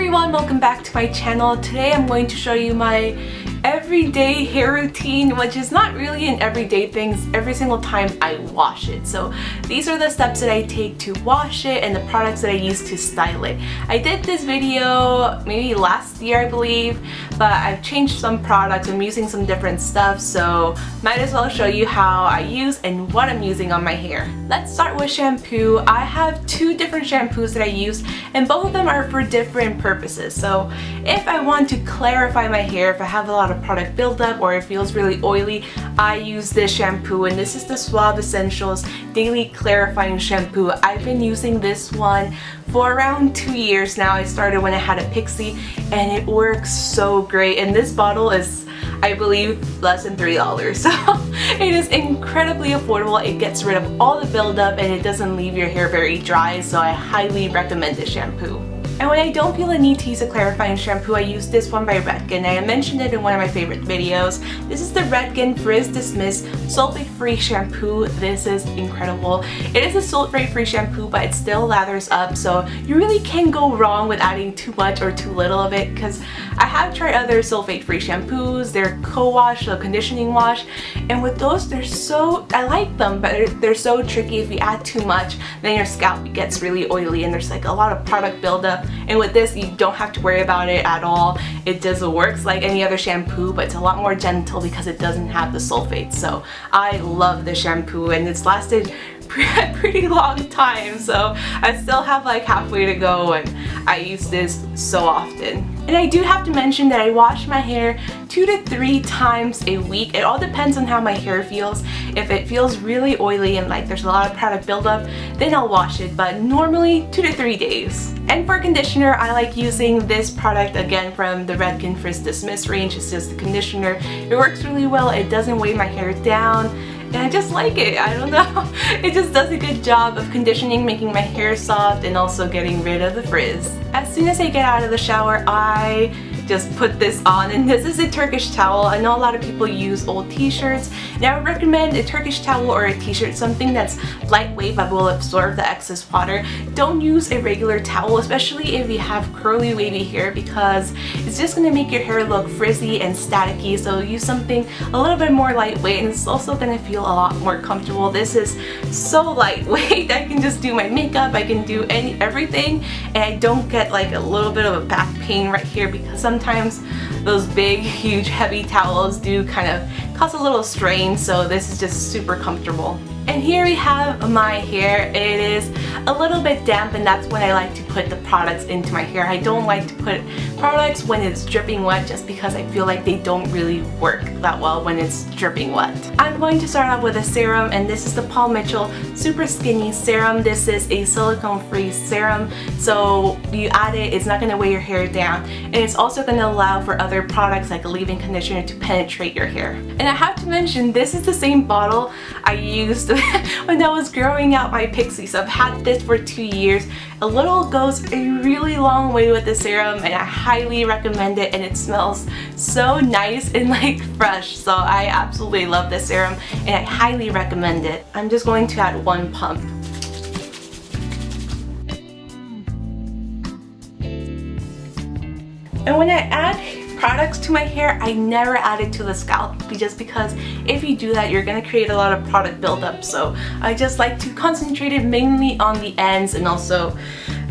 everyone, welcome back to my channel. Today I'm going to show you my everyday hair routine, which is not really an everyday thing every single time I wash it. So these are the steps that I take to wash it and the products that I use to style it. I did this video maybe last year I believe, but I've changed some products. I'm using some different stuff, so might as well show you how I use and what I'm using on my hair. Let's start with shampoo. I have two different shampoos that I use and both of them are for different purposes. So if I want to clarify my hair, if I have a lot of product buildup or it feels really oily, I use this shampoo, and this is the SUAVE Essentials Daily Clarifying Shampoo. I've been using this one for around 2 years now. I started when I had a pixie and it works so great, and this bottle is, I believe, less than $3, so it is incredibly affordable. It gets rid of all the buildup and it doesn't leave your hair very dry, so I highly recommend this shampoo. And when I don't feel the need to use a clarifying shampoo, I use this one by REDKEN. I mentioned it in one of my favorite videos. This is the REDKEN Frizz Dismiss Sulfate-Free Shampoo. This is incredible. It is a sulfate-free shampoo, but it still lathers up, so you really can't go wrong with adding too much or too little of it, because I have tried other sulfate-free shampoos. They're co-wash, a conditioning wash, and with those, I like them, but they're so tricky. If you add too much, then your scalp gets really oily and there's like a lot of product buildup. And with this, you don't have to worry about it at all. It just works like any other shampoo, but it's a lot more gentle because it doesn't have the sulfates. So I love this shampoo, and it's lasted a pretty long time, so I still have like halfway to go, and I use this so often. And I do have to mention that I wash my hair 2 to 3 times a week. It all depends on how my hair feels. If it feels really oily and like there's a lot of product buildup, then I'll wash it, but normally 2 to 3 days. And for conditioner, I like using this product again from the REDKEN Frizz Dismiss range. It's just a conditioner. It works really well. It doesn't weigh my hair down, and I just like it. I don't know. It just does a good job of conditioning, making my hair soft, and also getting rid of the frizz. As soon as I get out of the shower, I just put this on, and this is a Turkish towel. I know a lot of people use old t-shirts, and I would recommend a Turkish towel or a t-shirt, something that's lightweight but will absorb the excess water. Don't use a regular towel, especially if you have curly wavy hair, because it's just going to make your hair look frizzy and staticky. So use something a little bit more lightweight, and it's also going to feel a lot more comfortable. This is so lightweight. I can just do my makeup, I can do everything, and I don't get like a little bit of a back pain right here, because sometimes those big, huge, heavy towels do kind of cause a little strain, so this is just super comfortable. And here we have my hair. It is a little bit damp, and that's when I like to put the products into my hair. I don't like to put products when it's dripping wet, just because I feel like they don't really work that well when it's dripping wet. I'm going to start off with a serum, and this is the Paul Mitchell Super Skinny Serum. This is a silicone-free serum, so you add it, it's not going to weigh your hair down, and it's also going to allow for other products like a leave-in conditioner to penetrate your hair. And I have to mention, this is the same bottle I used when I was growing out my pixie, so I've had this for 2 years. A little goes a really long way with the serum, and I highly recommend it, and it smells so nice and like fresh, so I absolutely love this serum and I highly recommend it. I'm just going to add 1 pump. And when I add products to my hair, I never add it to the scalp, just because if you do that, you're gonna create a lot of product buildup. So I just like to concentrate it mainly on the ends and also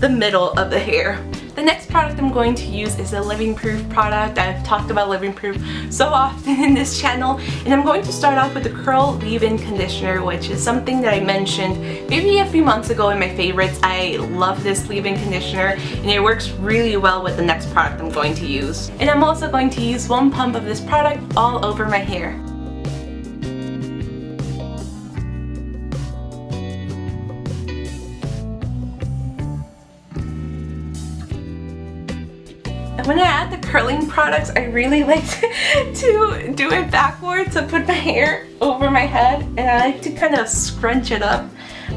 the middle of the hair. The next product I'm going to use is a Living Proof product. I've talked about Living Proof so often in this channel, and I'm going to start off with the Curl Leave-In Conditioner, which is something that I mentioned maybe a few months ago in my favorites. I love this leave-in conditioner, and it works really well with the next product I'm going to use. And I'm also going to use 1 pump of this product all over my hair. When I add the curling products, I really like to do it backwards, to put my hair over my head, and I like to kind of scrunch it up.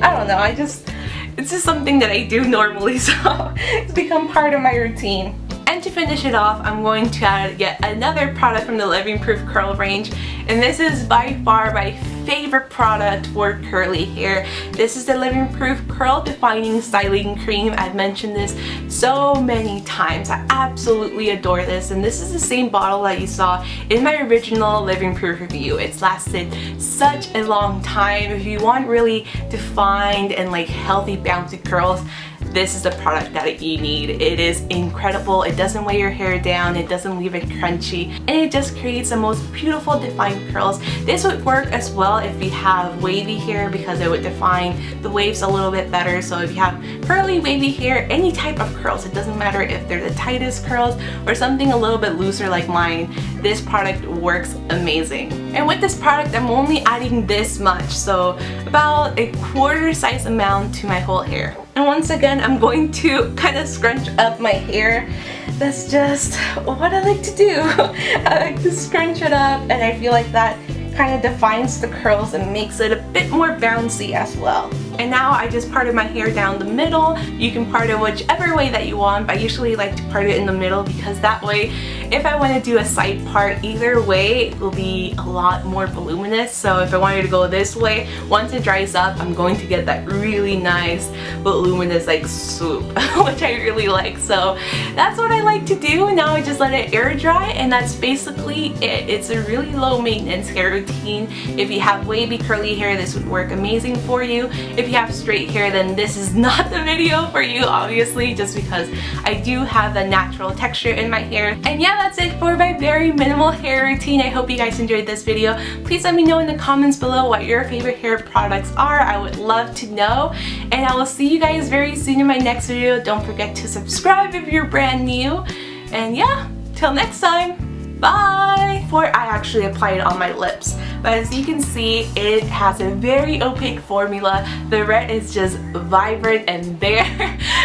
I don't know, it's just something that I do normally, so it's become part of my routine. And to finish it off, I'm going to add yet another product from the Living Proof Curl range, and this is by far my favorite product for curly hair. This is the Living Proof Curl Defining Styling Cream. I've mentioned this so many times. I absolutely adore this, and this is the same bottle that you saw in my original Living Proof review. It's lasted such a long time. If you want really defined and like healthy bouncy curls, this is the product that you need. It is incredible. It doesn't weigh your hair down, it doesn't leave it crunchy, and it just creates the most beautiful defined curls. This would work as well if you have wavy hair, because it would define the waves a little bit better. So if you have curly, wavy hair, any type of curls, it doesn't matter if they're the tightest curls or something a little bit looser like mine, this product works amazing. And with this product, I'm only adding this much, so about a quarter size amount to my whole hair. And once again, I'm going to kind of scrunch up my hair. That's just what I like to do. I like to scrunch it up, and I feel like that kind of defines the curls and makes it a bit more bouncy as well. And now I just parted my hair down the middle. You can part it whichever way that you want, but I usually like to part it in the middle, because that way if I want to do a side part, either way it will be a lot more voluminous. So if I wanted to go this way, once it dries up, I'm going to get that really nice voluminous like swoop, which I really like. So that's what I like to do. Now I just let it air dry, and that's basically it. It's a really low maintenance hair routine. If you have wavy curly hair, this would work amazing for you. If you have straight hair, then this is not the video for you, obviously, just because I do have the natural texture in my hair. And yeah, that's it for my very minimal hair routine. I hope you guys enjoyed this video. Please let me know in the comments below what your favorite hair products are. I would love to know. And I will see you guys very soon in my next video. Don't forget to subscribe if you're brand new. And yeah, till next time. Bye! Before I actually apply it on my lips, but as you can see, it has a very opaque formula. The red is just vibrant and there.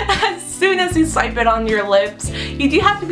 As soon as you swipe it on your lips, you do have to be